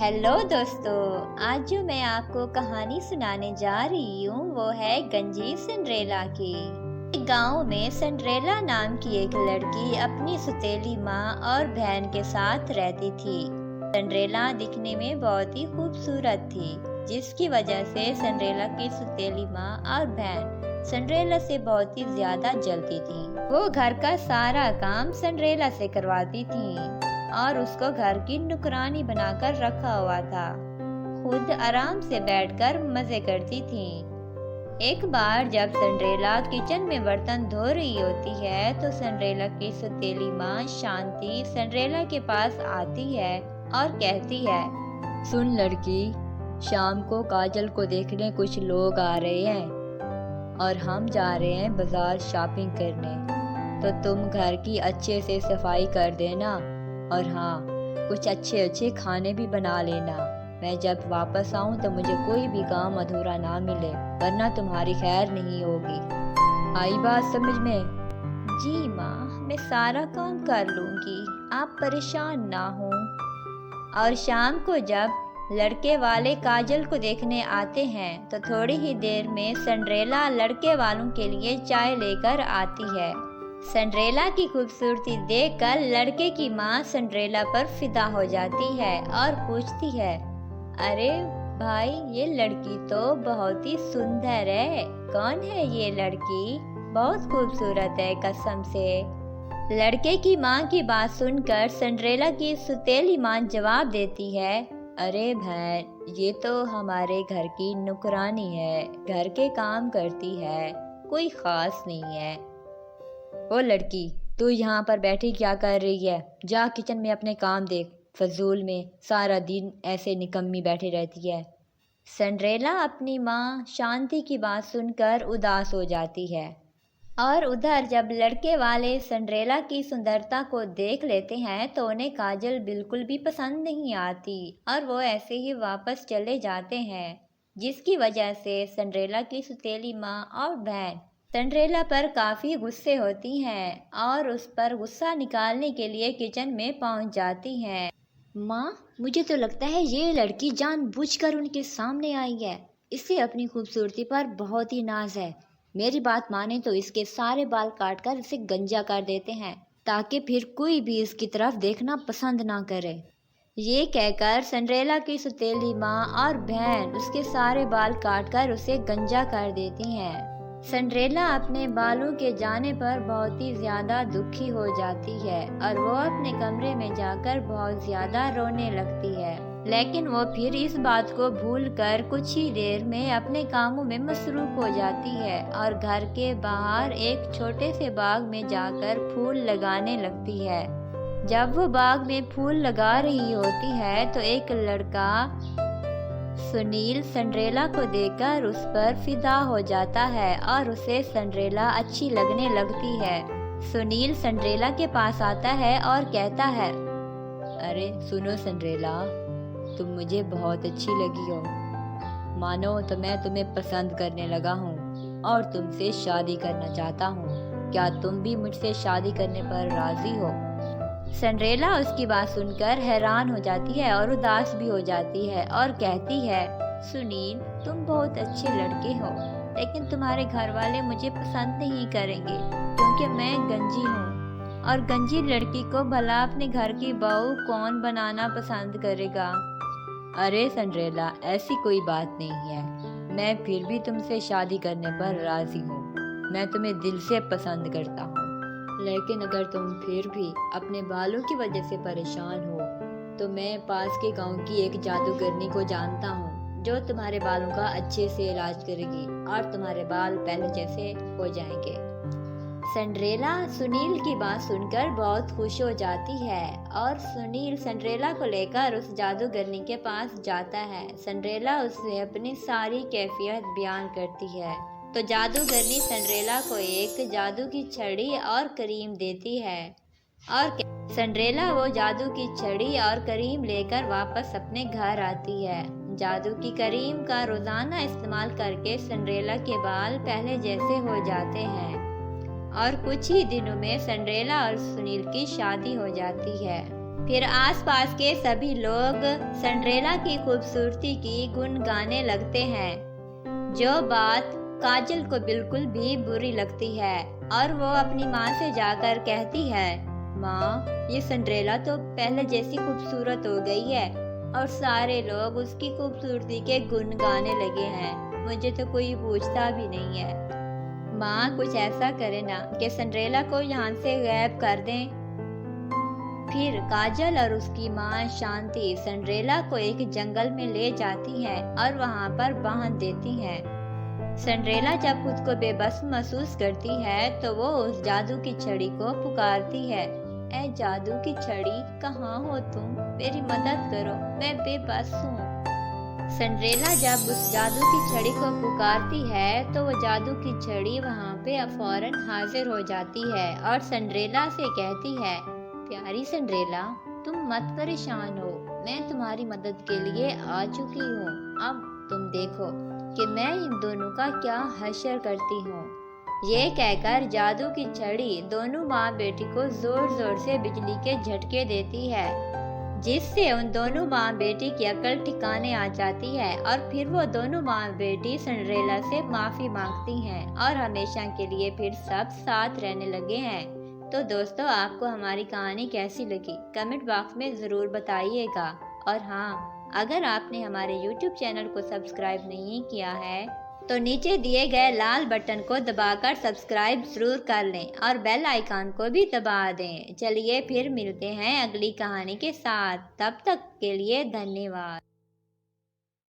Hello दोस्तों, आज जो मैं आपको कहानी सुनाने जा रही हूँ वो है गंजी सिंड्रेला की। एक गांव में सिंड्रेला नाम की एक लड़की अपनी सौतेली माँ और बहन के साथ रहती थी। सिंड्रेला दिखने में बहुत ही खूबसूरत थी, जिसकी वजह से सिंड्रेला की सौतेली माँ और बहन सिंड्रेला से बहुत ही ज्यादा जलती थी। वो घर का सारा काम सिंड्रेला से करवाती थी और उसको घर की नुकरानी बनाकर रखा हुआ था। खुद आराम से बैठकर मजे करती थी। एक बार जब सिंड्रेला किचन में बर्तन धो रही होती है तो सिंड्रेला की सौतेली माँ शांति सिंड्रेला के पास आती है और कहती है, सुन लड़की, शाम को काजल को देखने कुछ लोग आ रहे हैं और हम जा रहे हैं बाजार शॉपिंग करने, तो तुम घर की अच्छे से सफाई कर देना और हाँ, कुछ अच्छे खाने भी बना लेना। मैं जब वापस आऊँ तो मुझे कोई भी काम अधूरा ना मिले, वरना तुम्हारी खैर नहीं होगी। आई बात समझ में? जी माँ, मैं सारा काम कर लूँगी, आप परेशान ना हो। और शाम को जब लड़के वाले काजल को देखने आते हैं तो थोड़ी ही देर में सिंड्रेला लड़के वालों के लिए चाय लेकर आती है। सिंड्रेला की खूबसूरती देखकर लड़के की माँ सिंड्रेला पर फिदा हो जाती है और पूछती है, अरे भाई, ये लड़की तो बहुत ही सुंदर है, कौन है ये लड़की? बहुत खूबसूरत है कसम से। लड़के की माँ की बात सुनकर सिंड्रेला की सौतेली माँ जवाब देती है, अरे बहन, ये तो हमारे घर की नुकरानी है, घर के काम करती है, कोई खास नहीं है। ओ लड़की, तू यहाँ पर बैठी क्या कर रही है? जा किचन में अपने काम देख, फजूल में सारा दिन ऐसे निकम्मी बैठी रहती है। सिंड्रेला अपनी माँ शांति की बात सुनकर उदास हो जाती है। और उधर जब लड़के वाले सिंड्रेला की सुंदरता को देख लेते हैं तो उन्हें काजल बिल्कुल भी पसंद नहीं आती और वो ऐसे ही वापस चले जाते हैं, जिसकी वजह से सिंड्रेला की सौतेली माँ और बहन सिंड्रेला पर काफ़ी गुस्से होती हैं और उस पर गुस्सा निकालने के लिए किचन में पहुंच जाती हैं। माँ, मुझे तो लगता है ये लड़की जानबूझकर उनके सामने आई है। इसे अपनी खूबसूरती पर बहुत ही नाज है। मेरी बात माने तो इसके सारे बाल काटकर इसे गंजा कर देते हैं, ताकि फिर कोई भी इसकी तरफ देखना पसंद ना करे। ये कहकर सिंड्रेला की सौतेली माँ और बहन उसके सारे बाल काटकर उसे गंजा कर देती हैं। सिंड्रेला अपने बालों के जाने पर बहुत ही ज्यादा दुखी हो जाती है और वो अपने कमरे में जाकर बहुत ज्यादा रोने लगती है। लेकिन वो फिर इस बात को भूलकर कुछ ही देर में अपने कामों में मसरूफ हो जाती है और घर के बाहर एक छोटे से बाग में जाकर फूल लगाने लगती है। जब वो बाग में फूल लगा रही होती है तो एक लड़का सुनील सिंड्रेला को देखकर उस पर फिदा हो जाता है और उसे सिंड्रेला अच्छी लगने लगती है। सुनील सिंड्रेला के पास आता है और कहता है, अरे सुनो सिंड्रेला, तुम मुझे बहुत अच्छी लगी हो। मानो तो मैं तुम्हें पसंद करने लगा हूँ और तुमसे शादी करना चाहता हूँ। क्या तुम भी मुझसे शादी करने पर राजी हो? सिंड्रेला उसकी बात सुनकर हैरान हो जाती है और उदास भी हो जाती है और कहती है, सुनील, तुम बहुत अच्छे लड़के हो, लेकिन तुम्हारे घर वाले मुझे पसंद नहीं करेंगे क्योंकि मैं गंजी हूँ और गंजी लड़की को भला अपने घर की बहू कौन बनाना पसंद करेगा। अरे सिंड्रेला, ऐसी कोई बात नहीं है। मैं फिर भी तुमसे शादी करने पर राजी हूँ। मैं तुम्हें दिल से पसंद करता हूँ, लेकिन अगर तुम फिर भी अपने बालों की वजह से परेशान हो तो मैं पास के गांव की एक जादूगरनी को जानता हूँ जो तुम्हारे बालों का अच्छे से इलाज करेगी और तुम्हारे बाल पहले जैसे हो जाएंगे। सिंड्रेला सुनील की बात सुनकर बहुत खुश हो जाती है और सुनील सिंड्रेला को लेकर उस जादूगरनी के पास जाता है। सिंड्रेला उसे अपनी सारी कैफियत बयान करती है तो जादूगरनी सिंड्रेला को एक जादू की छड़ी और करीम देती है और सिंड्रेला वो जादू की छड़ी और करीम लेकर वापस अपने घर आती है। जादू की करीम का रोजाना इस्तेमाल करके सिंड्रेला के बाल पहले जैसे हो जाते हैं और कुछ ही दिनों में सिंड्रेला और सुनील की शादी हो जाती है। फिर आसपास के सभी लोग सिंड्रेला की खूबसूरती की गुण गाने लगते हैं, जो बात काजल को बिल्कुल भी बुरी लगती है और वो अपनी माँ से जाकर कहती है, माँ, ये सिंड्रेला तो पहले जैसी खूबसूरत हो गई है और सारे लोग उसकी खूबसूरती के गुण गाने लगे हैं, मुझे तो कोई पूछता भी नहीं है। माँ, कुछ ऐसा करे ना कि सिंड्रेला को यहाँ से गायब कर दें। फिर काजल और उसकी माँ शांति सिंड्रेला को एक जंगल में ले जाती हैं और वहाँ पर बांध देती हैं। सिंड्रेला जब खुद को बेबस महसूस करती है तो वो उस जादू की छड़ी को पुकारती है, ऐ जादू की छड़ी, कहाँ हो तुम? मेरी मदद करो, मैं बेबस हूँ। सिंड्रेला जब उस जादू की छड़ी को पुकारती है तो वो जादू की छड़ी वहाँ पे फौरन हाजिर हो जाती है और सिंड्रेला से कहती है, प्यारी सिंड्रेला, तुम मत परेशान हो, मैं तुम्हारी मदद के लिए आ चुकी हूँ। अब तुम देखो कि मैं इन दोनों का क्या हश्र करती हूँ। ये कहकर जादू की छड़ी दोनों माँ बेटी को जोर जोर से बिजली के झटके देती है, जिससे उन दोनों माँ बेटी की अकल ठिकाने आ जाती है और फिर वो दोनों माँ बेटी सिंड्रेला से माफी मांगती हैं और हमेशा के लिए फिर सब साथ रहने लगे हैं। तो दोस्तों, आपको हमारी कहानी कैसी लगी कमेंट बॉक्स में ज़रूर बताइएगा। और हाँ, अगर आपने हमारे YouTube चैनल को सब्सक्राइब नहीं किया है तो नीचे दिए गए लाल बटन को दबाकर सब्सक्राइब ज़रूर कर लें और बेल आइकन को भी दबा दें। चलिए फिर मिलते हैं अगली कहानी के साथ, तब तक के लिए धन्यवाद।